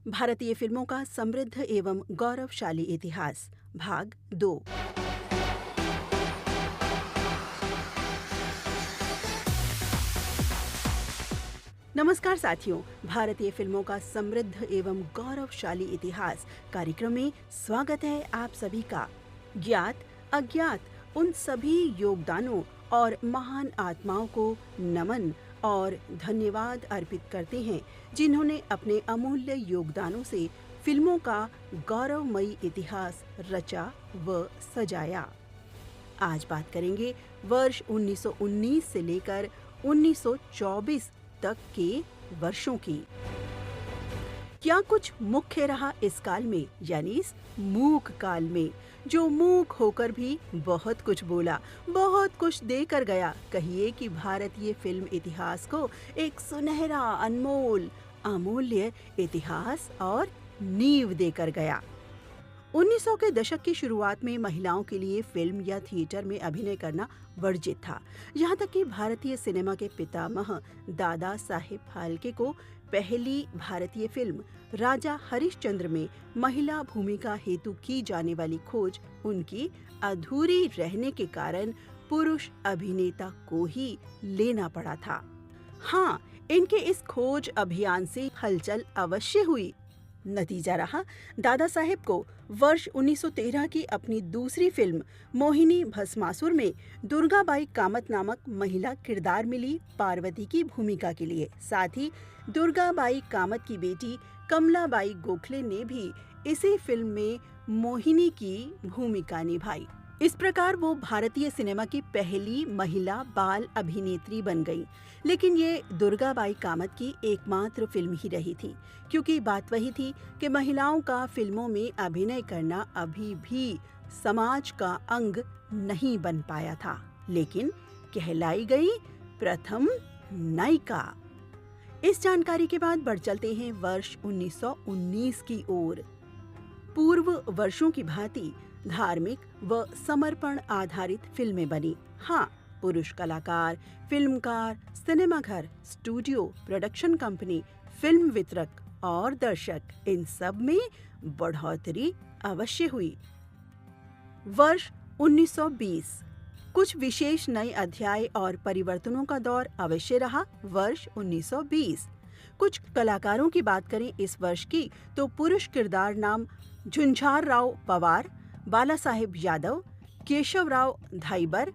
भारतीय फिल्मों का समृद्ध एवं गौरवशाली इतिहास, भाग 2। नमस्कार साथियों, भारतीय फिल्मों का समृद्ध एवं गौरवशाली इतिहास कार्यक्रम में स्वागत है आप सभी का। ज्ञात अज्ञात उन सभी योगदानों और महान आत्माओं को नमन और धन्यवाद अर्पित करते हैं जिन्होंने अपने अमूल्य योगदानों से फिल्मों का गौरवमयी इतिहास रचा व सजाया। आज बात करेंगे वर्ष 1919 से लेकर 1924 तक के वर्षों की। क्या कुछ मुख्य रहा इस काल में, यानी इस मूक काल में, जो मूक होकर भी बहुत कुछ बोला, बहुत कुछ देकर गया। कहिए कि भारतीय फिल्म इतिहास को एक सुनहरा, अनमोल, अमूल्य इतिहास और नींव देकर गया। 1900 के दशक की शुरुआत में महिलाओं के लिए फिल्म या थिएटर में अभिनय करना वर्जित था। यहाँ तक कि भारतीय सिनेमा के पितामह दादा साहेब फाल्के को पहली भारतीय फिल्म राजा हरिश्चंद्र में महिला भूमिका हेतु की जाने वाली खोज उनकी अधूरी रहने के कारण पुरुष अभिनेता को ही लेना पड़ा था। हाँ, इनके इस खोज अभियान से हलचल अवश्य हुई। नतीजा रहा, दादा साहेब को वर्ष 1913 की अपनी दूसरी फिल्म मोहिनी भस्मासुर में दुर्गाबाई कामत नामक महिला किरदार मिली पार्वती की भूमिका के लिए। साथ ही दुर्गाबाई कामत की बेटी कमलाबाई गोखले ने भी इसी फिल्म में मोहिनी की भूमिका निभाई। इस प्रकार वो भारतीय सिनेमा की पहली महिला बाल अभिनेत्री बन गई। लेकिन ये दुर्गाबाई कामत की एकमात्र फिल्म ही रही थी, क्योंकि बात वही थी कि महिलाओं का फिल्मों में अभिनय करना अभी भी समाज का अंग नहीं बन पाया था। लेकिन कहलाई गई प्रथम नायिका। इस जानकारी के बाद बढ़ चलते हैं वर्ष 1919 की ओर। पूर्व वर्षों की भांति धार्मिक व समर्पण आधारित फिल्में बनी। हाँ, पुरुष कलाकार, फिल्मकार, सिनेमाघर, स्टूडियो, प्रोडक्शन कंपनी, फिल्म वितरक और दर्शक, इन सब में बढ़ोतरी अवश्य हुई। वर्ष 1920 कुछ विशेष नए अध्याय और परिवर्तनों का दौर अवश्य रहा। वर्ष 1920 कुछ कलाकारों की बात करें इस वर्ष की, तो पुरुष किरदार नाम झुंझार राव पवार, बाला साहेब यादव, केशवराव धाइबर,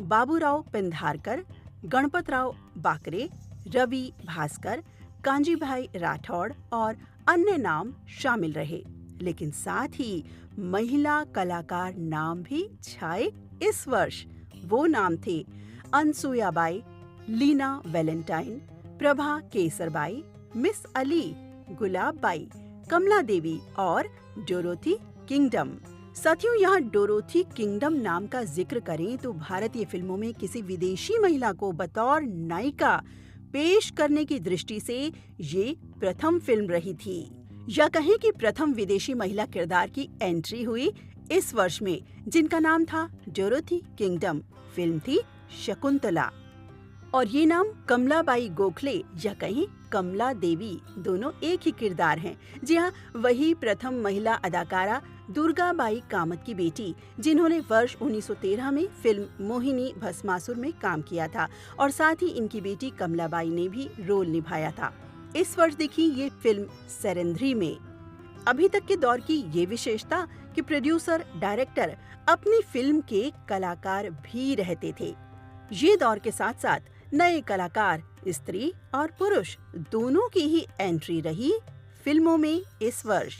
बाबूराव पेंधारकर, गणपतराव बाकरे, रवि भास्कर, कांजीभाई राठौड़ और अन्य नाम शामिल रहे। लेकिन साथ ही महिला कलाकार नाम भी छाए इस वर्ष। वो नाम थे अनसुयाबाई, लीना वैलेंटाइन, प्रभा केसरबाई, मिस अली, गुलाबबाई, कमला देवी और डोरोथी किंगडम। साथियों, यहाँ डोरोथी किंगडम नाम का जिक्र करें तो भारतीय फिल्मों में किसी विदेशी महिला को बतौर नायिका पेश करने की दृष्टि से ये प्रथम फिल्म रही थी, या कहें कि प्रथम विदेशी महिला किरदार की एंट्री हुई इस वर्ष में, जिनका नाम था डोरोथी किंगडम। फिल्म थी शकुंतला और ये नाम कमलाबाई गोखले या कहीं कमला देवी, दोनों एक ही किरदार हैं। जी हाँ, वही प्रथम महिला अदाकारा दुर्गाबाई कामत की बेटी, जिन्होंने वर्ष 1913 में फिल्म मोहिनी भस्मासुर में काम किया था और साथ ही इनकी बेटी कमलाबाई ने भी रोल निभाया था। इस वर्ष देखी ये फिल्म सेरेंद्री में। अभी तक के दौर की ये विशेषता कि प्रोड्यूसर डायरेक्टर अपनी फिल्म के कलाकार भी रहते थे। ये दौर के साथ साथ नए कलाकार, स्त्री और पुरुष दोनों की ही एंट्री रही फिल्मों में इस वर्ष।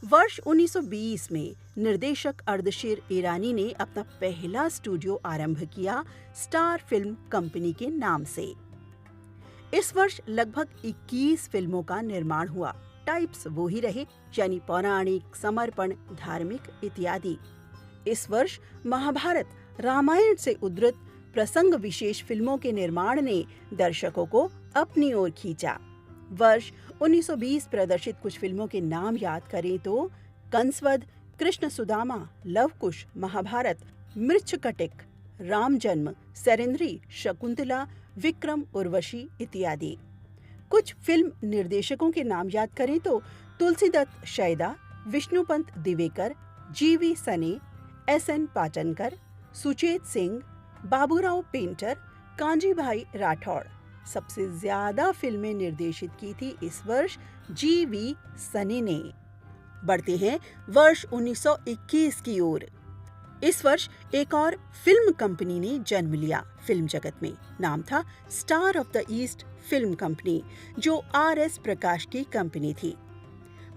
वर्ष 1920 में निर्देशक अर्दशीर ईरानी ने अपना पहला स्टूडियो आरंभ किया स्टार फिल्म कंपनी के नाम से। इस वर्ष लगभग 21 फिल्मों का निर्माण हुआ। टाइप्स वो ही रहे, यानी पौराणिक, समर्पण, धार्मिक इत्यादि। इस वर्ष महाभारत, रामायण से उद्धृत प्रसंग विशेष फिल्मों के निर्माण ने दर्शकों को अपनी ओर खींचा। वर्ष 1920 प्रदर्शित कुछ फिल्मों के नाम याद करें तो कंसवध, कृष्ण सुदामा, लवकुश, महाभारत, मृच्छकटिक, राम जन्म, सेरेंद्री, शकुंतला, विक्रम, उर्वशी इत्यादि। कुछ फिल्म निर्देशकों के नाम याद करें तो तुलसीदत्त शैदा, विष्णुपंत दिवेकर, जीवी सने, एसएन पाटनकर, सुचेत सिंह, बाबूराव पेंटर, कांजीभाई राठौड़। सबसे ज्यादा फिल्में निर्देशित की थी इस वर्ष जीवी सने ने। बढ़ते हैं वर्ष 1921 की ओर। इस वर्ष एक और फिल्म कंपनी ने जन्म लिया फिल्म जगत में। नाम था star of the east film company, जो आर.एस. प्रकाश की कंपनी थी।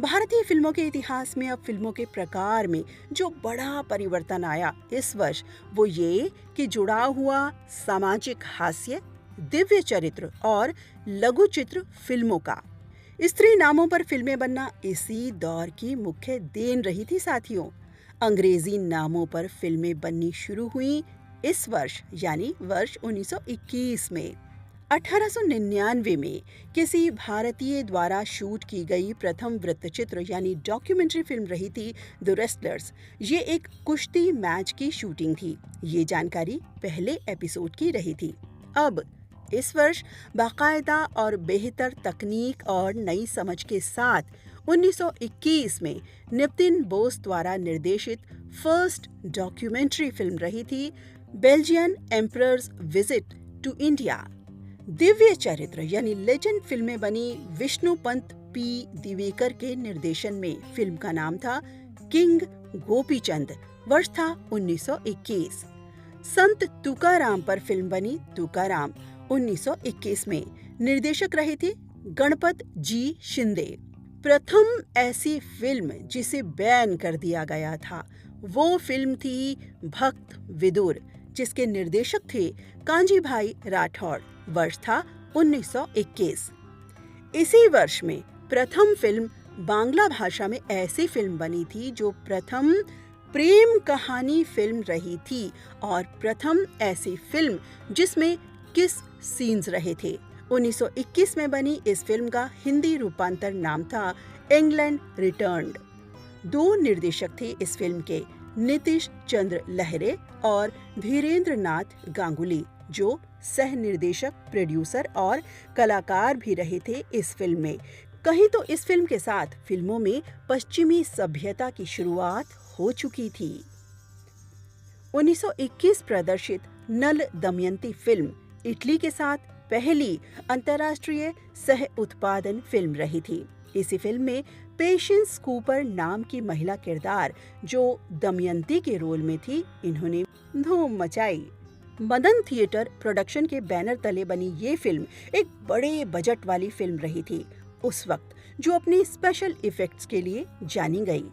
भारतीय फिल्मों के इतिहास में अब फिल्मों के प्रकार में जो बड़ा परिवर्तन आया इस वर्ष, वो ये कि जुड़ा हुआ सामाजिक हास्य, दिव्य चरित्र और लघु चित्र फिल्मों का। स्त्री नामों पर फिल्में बनना इसी दौर की मुख्य देन रही थी साथियों। अंग्रेजी नामों पर फिल्में बननी शुरू हुई इस वर्ष, यानी वर्ष 1921 में। 1899 में किसी भारतीय द्वारा शूट की गई प्रथम वृत्तचित्र यानी डॉक्यूमेंट्री फिल्म रही थी द रेसलर्स। ये एक कुश्ती मैच की शूटिंग थी। ये जानकारी पहले एपिसोड की रही थी। अब इस वर्ष बाकायदा और बेहतर तकनीक और नई समझ के साथ 1921 में नितिन बोस द्वारा निर्देशित फर्स्ट डॉक्यूमेंट्री फिल्म रही थी Belgian emperor's visit to India. दिव्य चरित्र यानी लेजेंड फिल्में बनी विष्णुपंत पी दिवेकर के निर्देशन में। फिल्म का नाम था किंग गोपीचंद। वर्ष था 1921। संत तुकाराम पर फिल्म बनी तुकाराम 1921 में। निर्देशक रहे थे गणपत जी शिंदे। प्रथम ऐसी फिल्म जिसे बैन कर दिया गया था वो फिल्म थी भक्त विदुर, जिसके निर्देशक थे कांजीभाई राठौड़। वर्ष था 1921। इसी वर्ष में प्रथम फिल्म बांग्ला भाषा में ऐसी फिल्म बनी थी जो प्रथम प्रेम कहानी फिल्म रही थी और प्रथम ऐसी फिल्म जिसमें किस सीन्स रहे थे। 1921 में बनी इस फिल्म का हिंदी रूपांतर नाम था इंग्लैंड रिटर्न्ड। दो निर्देशक थे इस फिल्म के, नीतीश चंद्र लहरे और धीरेन्द्र नाथ गांगुली, जो सह निर्देशक, प्रोड्यूसर और कलाकार भी रहे थे इस फिल्म में। कहीं तो इस फिल्म के साथ फिल्मों में पश्चिमी सभ्यता की शुरुआत हो चुकी थी। 1921 प्रदर्शित नल दमयंती फिल्म इटली के साथ पहली अंतर्राष्ट्रीय सह उत्पादन फिल्म रही थी। इसी फिल्म में पेशेंस कूपर नाम की महिला किरदार जो दमयंती के रोल में थी, इन्होंने धूम मचाई। मदन थिएटर प्रोडक्शन के बैनर तले बनी ये फिल्म एक बड़े बजट वाली फिल्म रही थी उस वक्त, जो अपनी स्पेशल इफेक्ट्स के लिए जानी गई।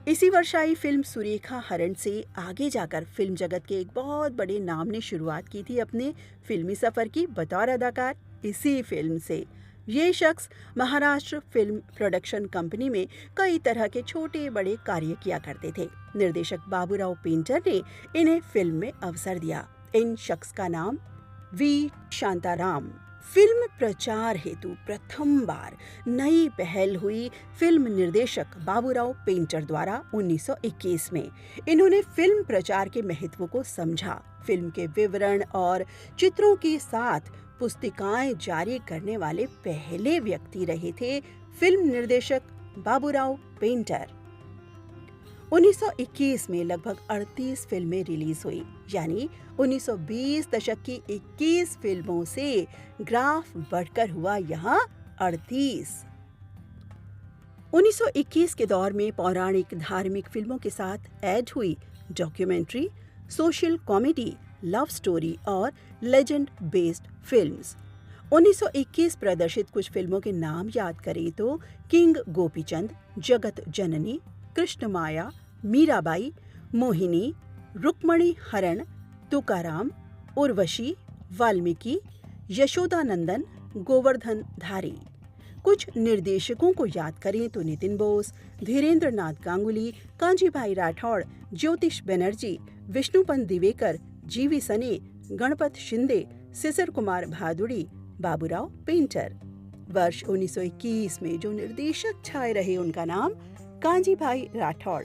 इसी वर्ष आई फिल्म सुरेखा हरण से आगे जाकर फिल्म जगत के एक बहुत बड़े नाम ने शुरुआत की थी अपने फिल्मी सफर की बतौर अदाकार। इसी फिल्म से ये शख्स महाराष्ट्र फिल्म प्रोडक्शन कंपनी में कई तरह के छोटे बड़े कार्य किया करते थे। निर्देशक बाबूराव पेंटर ने इन्हें फिल्म में अवसर दिया। इन शख्स का नाम वी शांताराम। फिल्म प्रचार हेतु प्रथम बार नई पहल हुई फिल्म निर्देशक बाबूराव पेंटर द्वारा 1921 में। इन्होंने फिल्म प्रचार के महत्व को समझा। फिल्म के विवरण और चित्रों के साथ पुस्तिकाएं जारी करने वाले पहले व्यक्ति रहे थे फिल्म निर्देशक बाबूराव पेंटर। 1921 में लगभग 38 फिल्में रिलीज हुई, यानी 1920 दशक की 21 फिल्मों से ग्राफ बढ़कर हुआ यहाँ 38। 1921 के दौर में पौराणिक धार्मिक फिल्मों के साथ ऐड हुई documentary, social comedy, love story और लेजेंड बेस्ड फिल्म्स। 1921 प्रदर्शित कुछ फिल्मों के नाम याद करें तो किंग गोपीचंद, जगत जननी, कृष्ण माया, मीराबाई, मोहिनी, रुक्मणी हरण, तुकाराम, उर्वशी, वाल्मीकि, यशोदानंदन, गोवर्धन धारी। कुछ निर्देशकों को याद करें तो नितिन बोस, धीरेन्द्र नाथ गांगुली, कांजीभाई राठौड़, ज्योतिष बनर्जी, विष्णुपंत दिवेकर, जीवी सने, गणपत शिंदे, सिसिर कुमार भादुड़ी, बाबूराव पेंटर। वर्ष 1921 में जो निर्देशक छाए रहे उनका नाम कांजीभाई राठौड़।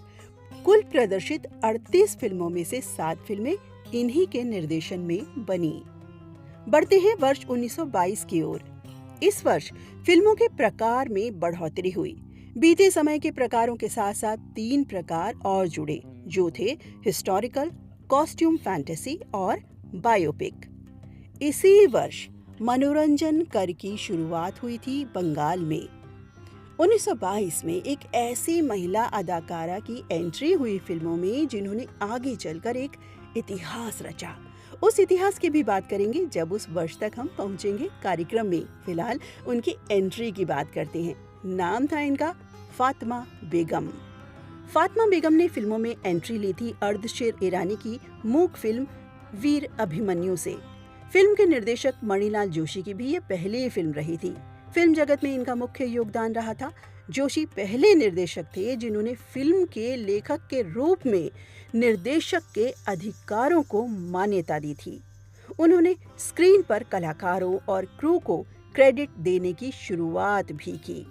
कुल प्रदर्शित 38 फिल्मों में से 7 फिल्में इन्हीं के निर्देशन में बनी। बढ़ते हैं वर्ष 1922 की ओर। इस वर्ष फिल्मों के प्रकार में बढ़ोतरी हुई। बीते समय के प्रकारों के साथ साथ 3 प्रकार और जुड़े, जो थे हिस्टोरिकल, कॉस्ट्यूम फैंटेसी और बायोपिक। इसी वर्ष मनोरंजन कर की शुरुआत हुई थी बंगाल में। 1922 में एक ऐसी महिला अदाकारा की एंट्री हुई फिल्मों में जिन्होंने आगे चलकर एक इतिहास रचा। उस इतिहास की भी बात करेंगे जब उस वर्ष तक हम पहुंचेंगे कार्यक्रम में। फिलहाल उनकी एंट्री की बात करते हैं। नाम था इनका फातिमा बेगम। फातिमा बेगम ने फिल्मों में एंट्री ली थी अर्धशेर ईरानी की मूक फिल्म वीर अभिमन्यु से। फिल्म के निर्देशक मणिलाल जोशी की भी ये पहली फिल्म रही थी। फिल्म जगत में इनका मुख्य योगदान रहा था। जोशी पहले निर्देशक थे जिन्होंने फिल्म के लेखक के रूप में निर्देशक के अधिकारों को मान्यता दी थी। उन्होंने स्क्रीन पर कलाकारों और क्रू को क्रेडिट देने की शुरुआत भी की।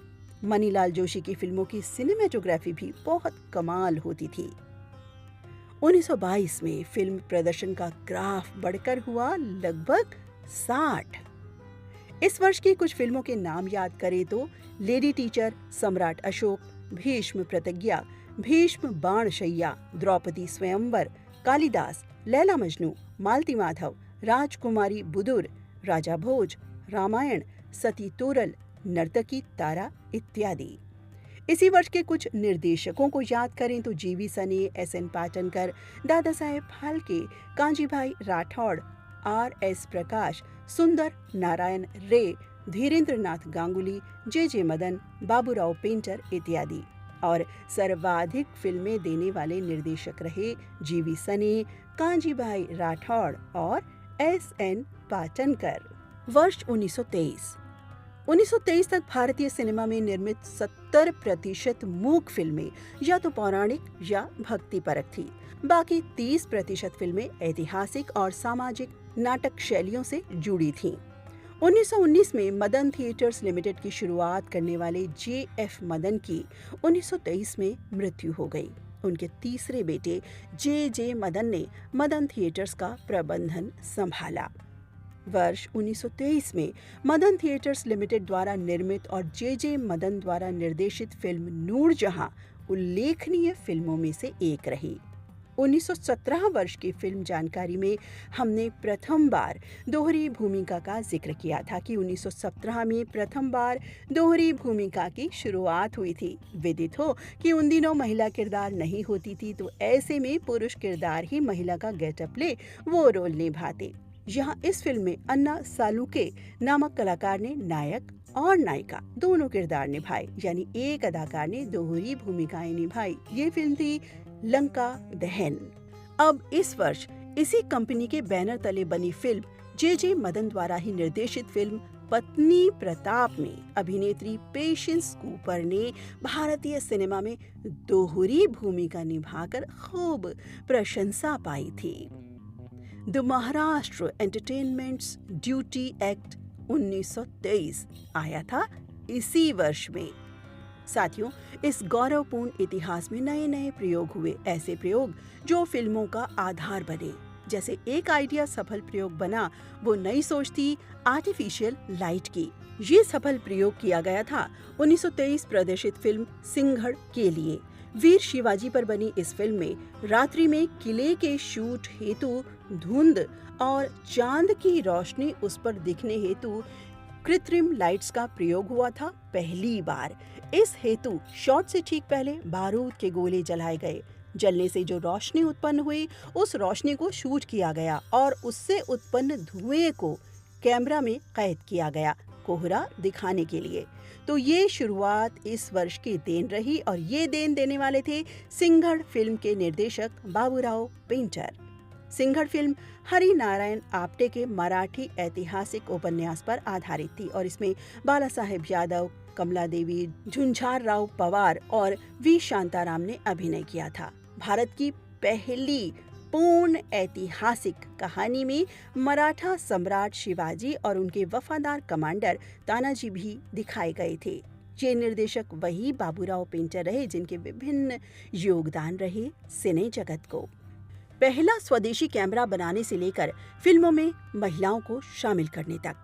मणिलाल जोशी की फिल्मों की सिनेमेटोग्राफी भी बहुत कमाल होती थी। 1922 में फिल्म प्रदर्शन का ग्राफ बढ़कर हुआ लगभग 60। इस वर्ष की कुछ फिल्मों के नाम याद करें तो लेडी टीचर, सम्राट अशोक, भीष्म प्रतिज्ञा, भीष्म बाणशैया, द्रौपदी स्वयंवर, कालिदास, लैला मजनू, मालती माधव, राजकुमारी बुदुर, राजा भोज, रामायण, सती तोरल, नर्तकी तारा इत्यादि। इसी वर्ष के कुछ निर्देशकों को याद करें तो जीवी सने, एस.एन. पाटनकर, दादा साहेब फाल्के, कांजीभाई राठौड़, आर.एस. प्रकाश, सुंदर नारायण रे, धीरेन्द्र नाथ गांगुली, जे मदन, बाबूराव पेंटर इत्यादि। और सर्वाधिक फिल्में देने वाले निर्देशक रहे जीवी सने, कांजीभाई राठौड़ और एस.एन. पाटनकर। वर्ष 1923। 1923 तक भारतीय सिनेमा में निर्मित 70% मूक फिल्में या तो पौराणिक या भक्तिपरक थी। बाकी 30% फिल्में ऐतिहासिक और सामाजिक नाटक शैलियों से जुड़ी थीं। 1919 में मदन थिएटर्स लिमिटेड की शुरुआत करने वाले जे.एफ. मदन की 1923 में मृत्यु हो गई। उनके तीसरे बेटे जे. मदन ने मदन थिएटर्स का प्रबंधन संभाला। वर्ष 1923 में मदन थिएटर्स लिमिटेड द्वारा निर्मित और जे. मदन द्वारा निर्देशित फिल्म नूरजहां उल्लेखनीय फिल्मों में से एक रही। 1917 वर्ष की फिल्म जानकारी में हमने प्रथम बार दोहरी भूमिका का जिक्र किया था कि 1917 में प्रथम बार दोहरी भूमिका की शुरुआत हुई थी। विदित हो कि उन दिनों महिला किरदार नहीं होती थी, तो ऐसे में पुरुष किरदार ही महिला का गेटअप ले वो रोल निभाते। यहाँ इस फिल्म में अन्ना सालुके नामक कलाकार ने नायक और नायिका दोनों किरदार निभाए, यानी एक अदाकार ने दोहरी भूमिकाएं निभाई। ये फिल्म थी लंका दहन। अब इस वर्ष इसी कंपनी के बैनर तले बनी फिल्म जे. मदन द्वारा ही निर्देशित फिल्म पत्नी प्रताप में अभिनेत्री पेशेंस कूपर ने भारतीय सिनेमा में दोहरी भूमिका निभाकर खूब प्रशंसा पाई थी। The Maharashtra entertainments duty act 1923 आया था इसी वर्ष में। साथियों, इस गौरवपूर्ण इतिहास में नए नए प्रयोग हुए, ऐसे प्रयोग जो फिल्मों का आधार बने। जैसे एक आइडिया सफल प्रयोग बना, वो नई सोच थी आर्टिफिशियल लाइट की। ये सफल प्रयोग किया गया था 1923 प्रदर्शित फिल्म सिंघड़ के लिए। वीर शिवाजी पर बनी इस फिल्म में रात्रि में किले के शूट हेतु धुंध और चांद की रोशनी उस पर दिखने हेतु कृत्रिम लाइट्स का प्रयोग हुआ था पहली बार। इस हेतु शॉट से ठीक पहले बारूद के गोले जलाए गए। जलने से जो रोशनी उत्पन्न हुई, उस रोशनी को शूट किया गया और उससे उत्पन्न धुएं को कैमरा में कैद किया गया, कोहरा दिखाने के लिए। तो ये शुरुआत इस वर्ष की देन रही और ये देन देने वाले थे सिंघड़ फिल्म के निर्देशक बाबूराव पेंटर। सिंघड़ फिल्म हरि नारायण आप्टे के मराठी ऐतिहासिक उपन्यास पर आधारित थी और इसमें बाला साहेब यादव, कमला देवी, झुंझार राव पवार और वी शांताराम ने अभिनय किया था। भारत की पहली पूर्ण ऐतिहासिक कहानी में मराठा सम्राट शिवाजी और उनके वफादार कमांडर तानाजी भी दिखाए गए थे। ये निर्देशक वही बाबूराव पेंटर रहे जिनके विभिन्न योगदान रहे सिने जगत को। पहला स्वदेशी कैमरा बनाने से लेकर फिल्मों में महिलाओं को शामिल करने तक,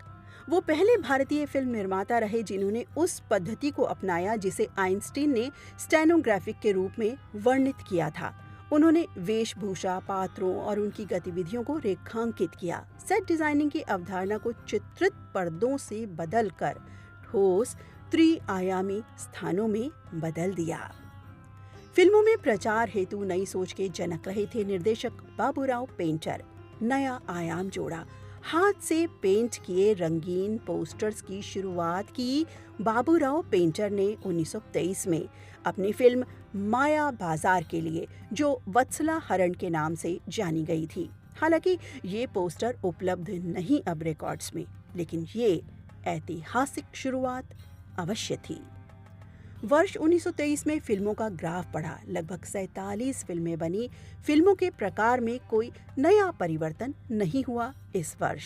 वो पहले भारतीय फिल्म निर्माता रहे जिन्होंने उस पद्धति को अपनाया जिसे आइंस्टीन ने स्टेनोग्राफिक के रूप में वर्णित किया था। उन्होंने वेशभूषा, पात्रों और उनकी गतिविधियों को रेखांकित किया। सेट डिजाइनिंग की अवधारणा को चित्रित पर्दों से बदलकर ठोस त्रिआयामी स्थानों में बदल दिया। फिल्मों में प्रचार हेतु नई सोच के जनक रहे थे निर्देशक बाबूराव पेंटर। नया आयाम जोड़ा। हाथ से पेंट किए रंगीन पोस्टर्स की शुरुआत की बाबूराव पेंटर ने 1923 में अपनी फिल्म माया बाजार के लिए, जो वत्सला हरण के नाम से जानी गई थी। हालांकि ये पोस्टर उपलब्ध नहीं अब रिकॉर्ड्स में, लेकिन ये ऐतिहासिक शुरुआत अवश्य थी। वर्ष 1923 में फिल्मों का ग्राफ बढ़ा। लगभग 47 फिल्में बनी। फिल्मों के प्रकार में कोई नया परिवर्तन नहीं हुआ इस वर्ष।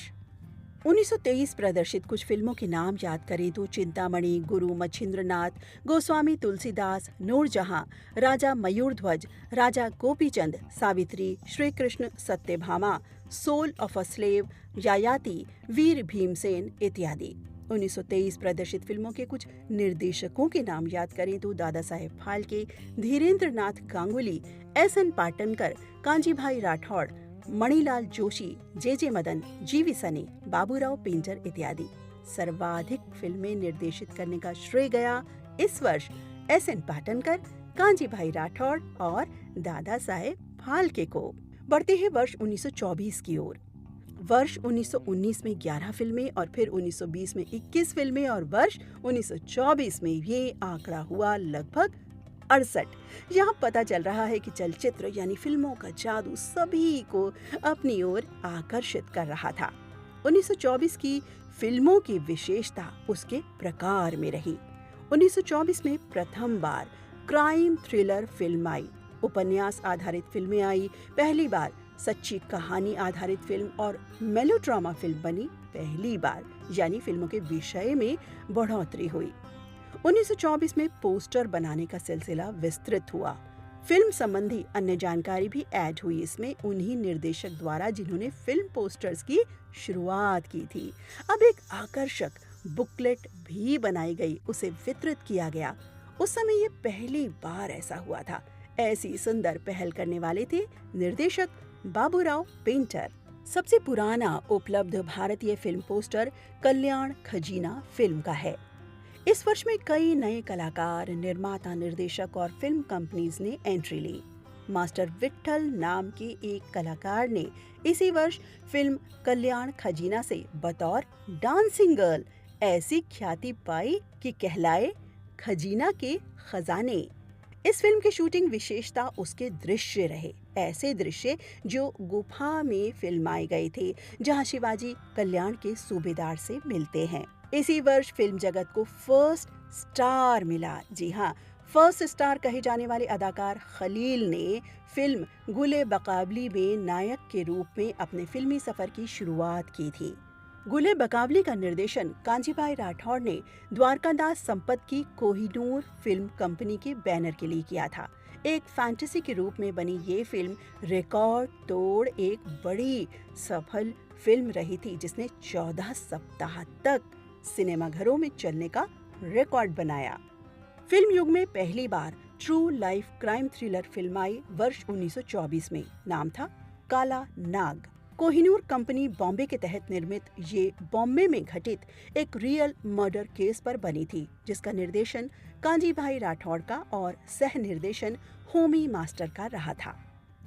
1923 प्रदर्शित कुछ फिल्मों के नाम याद करें तो Chintamani, Guru Machhindranath, Goswami Tulsidas, Noorjahan, Raja Mayurdhwaj, Raja Gopichand, Savitri, Shri Krishna Satyabhama, soul of a slave, Yayati, Veer Bhimsen इत्यादि। 1923 प्रदर्शित फिल्मों के कुछ निर्देशकों के नाम याद करें तो दादा साहेब फाल्के, धीरेन्द्र नाथ गांगुली, एस.एन. पाटनकर, कांजीभाई राठौड़, मणिलाल जोशी, जे मदन, जी.वी. सने, बाबूराव पेंटर इत्यादि। सर्वाधिक फिल्में निर्देशित करने का श्रेय गया इस वर्ष एस.एन. पाटनकर, कांजीभाई राठौड़ और दादा साहेब फाल्के को। बढ़ते हैं वर्ष 1924 की ओर। वर्ष 1919 में 11 फिल्में और फिर 1920 में 21 फिल्में और वर्ष 1924 में ये आंकड़ा हुआ लगभग 68। यहाँ पता चल रहा है कि चलचित्र यानी फिल्मों का जादू सभी को अपनी ओर आकर्षित कर रहा था। 1924 की फिल्मों की विशेषता उसके प्रकार में रही। 1924 में प्रथम बार क्राइम थ्रिलर फिल्म आई, उपन्यास आधारित फिल्में आई, पहली बार सच्ची कहानी आधारित फिल्म और मेलोड्रामा फिल्म बनी पहली बार, यानी फिल्मों के विषय में बढ़ोतरी हुई। 1924 में पोस्टर बनाने का सिलसिला विस्तृत हुआ। फिल्म संबंधी अन्य जानकारी भी ऐड हुई इसमें उन्हीं निर्देशक द्वारा जिन्होंने फिल्म पोस्टर्स की शुरुआत की थी। अब एक आकर्षक बुकलेट भी बनाई गई, उसे वितरित किया गया। उस समय ये पहली बार ऐसा हुआ था। ऐसी सुंदर पहल करने वाले थे निर्देशक बाबूराव पेंटर। सबसे पुराना उपलब्ध भारतीय फिल्म पोस्टर कल्याण खजीना फिल्म का है। इस वर्ष में कई नए कलाकार, निर्माता, निर्देशक और फिल्म कंपनीज ने एंट्री ली। मास्टर विट्ठल नाम के एक कलाकार ने इसी वर्ष फिल्म कल्याण खजीना से बतौर डांसिंग गर्ल ऐसी ख्याति पाई कि कहलाए खजीना के खजाने। इस फिल्म की शूटिंग विशेषता उसके दृश्य रहे, ऐसे दृश्य जो गुफा में फिल्माए गए थे, जहां शिवाजी कल्याण के सूबेदार से मिलते हैं। इसी वर्ष फिल्म जगत को फर्स्ट स्टार मिला। जी हाँ, फर्स्ट स्टार कहे जाने वाले अदाकार खलील ने फिल्म गुले बकावली में नायक के रूप में अपने फिल्मी सफर की शुरुआत की थी। गुले बकावली का निर्देशन कांजीभाई राठौड़ ने द्वारकादास संपत की कोहिनूर फिल्म कंपनी के बैनर के लिए किया था। एक फैंटेसी के रूप में बनी ये फिल्म रिकॉर्ड तोड़ एक बड़ी सफल फिल्म रही थी, जिसने 14 सप्ताह तक सिनेमाघरों में चलने का रिकॉर्ड बनाया। फिल्म युग में पहली बार true life crime thriller film आई वर्ष 1924 में। नाम था काला नाग। कोहिनूर कंपनी बॉम्बे के तहत निर्मित ये बॉम्बे में घटित एक रियल मर्डर केस पर बनी थी, जिसका निर्देशन कांजीभाई राठौड़ का और सह निर्देशन होमी मास्टर का रहा था।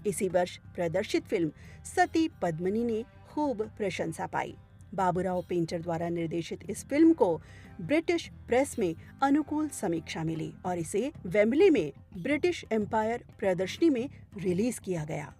इसी वर्ष प्रदर्शित फिल्म सती पद्मिनी ने खूब प्रशंसा पाई। बाबूराव पेंटर द्वारा निर्देशित इस फिल्म को ब्रिटिश प्रेस में अनुकूल समीक्षा मिली और इसे वेम्बली में ब्रिटिश एम्पायर प्रदर्शनी में रिलीज किया गया।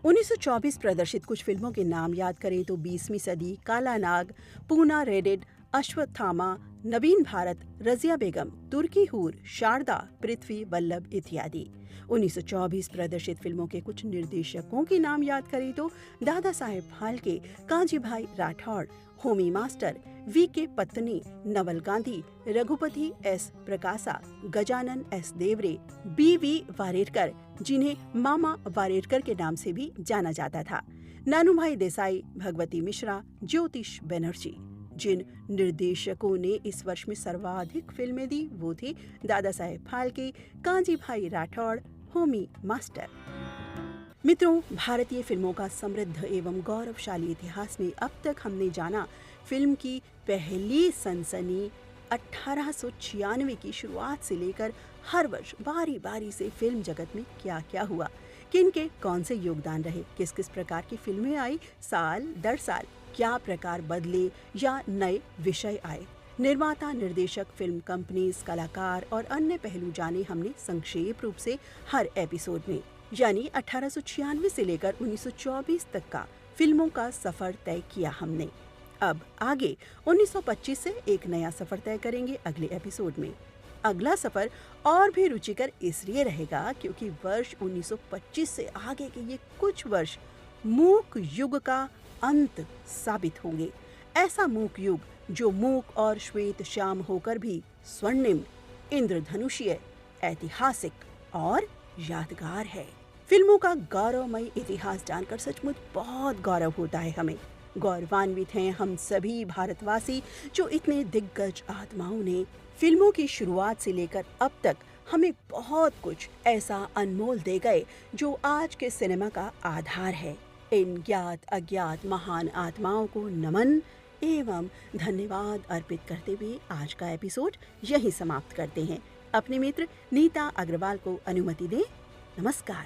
1924 प्रदर्शित कुछ फिल्मों के नाम याद करें तो 20वीं सदी, काला नाग, पूना रेडेड, अश्वत्थामा, नवीन भारत, रजिया बेगम, तुर्की हूर, शारदा, पृथ्वी वल्लभ इत्यादि। 1924 प्रदर्शित फिल्मों के कुछ निर्देशकों के नाम याद करें तो Dada Saheb Phalke, Kanjibhai Rathod, Homi Master, V K. Pattani, Naval Gandhi, Raghupati S. Prakasha, Gajanan S. Devare, B V. Warerkar, जिन्हें मामा वारेरकर के नाम से भी जाना जाता था, नानूभाई देसाई, भगवती मिश्रा, ज्योतिष बनर्जी। जिन निर्देशकों ने इस वर्ष में सर्वाधिक फिल्में दी वो थे दादा साहेब फाल्के, कांजी भाई राठौड़, होमी मास्टर। मित्रों, भारतीय फिल्मों का समृद्ध एवं गौरवशाली इतिहास में अब तक हमने जाना फिल्म की पहली सनसनी 1896 की शुरुआत से लेकर हर वर्ष बारी बारी से फिल्म जगत में क्या क्या हुआ, किन के कौन से योगदान रहे, किस किस प्रकार की फिल्में आई, साल दर साल क्या प्रकार बदले या नए विषय आए, निर्माता, निर्देशक, फिल्म कंपनीज, कलाकार और अन्य पहलू जाने हमने संक्षेप रूप से हर एपिसोड में। यानी 1896 से लेकर 1924 तक का फिल्मों का सफर तय किया हमने। अब आगे 1925 से एक नया सफर तय करेंगे अगले एपिसोड में। अगला सफर और भी रुचिकर इसलिए रहेगा क्योंकि वर्ष 1925 से आगे के ये कुछ वर्ष मूक युग का अंत साबित होंगे। ऐसा मूक युग जो मूक और श्वेत श्याम होकर भी स्वर्णिम, इंद्रधनुषीय, ऐतिहासिक और यादगार है। फिल्मों का गौरवमय इतिहास जानकर सचमुच बहुत गौरव होता है हमें। गौरवान्वित हैं हम सभी भारतवासी जो इतने दिग्गज आत्माओं ने फिल्मों की शुरुआत से लेकर अब तक हमें बहुत कुछ ऐसा अनमोल दे गए जो आज के सिनेमा का आधार है। इन ज्ञात अज्ञात महान आत्माओं को नमन एवं धन्यवाद अर्पित करते हुए आज का एपिसोड यहीं समाप्त करते हैं। अपने मित्र नीता अग्रवाल को अनुमति दें। नमस्कार।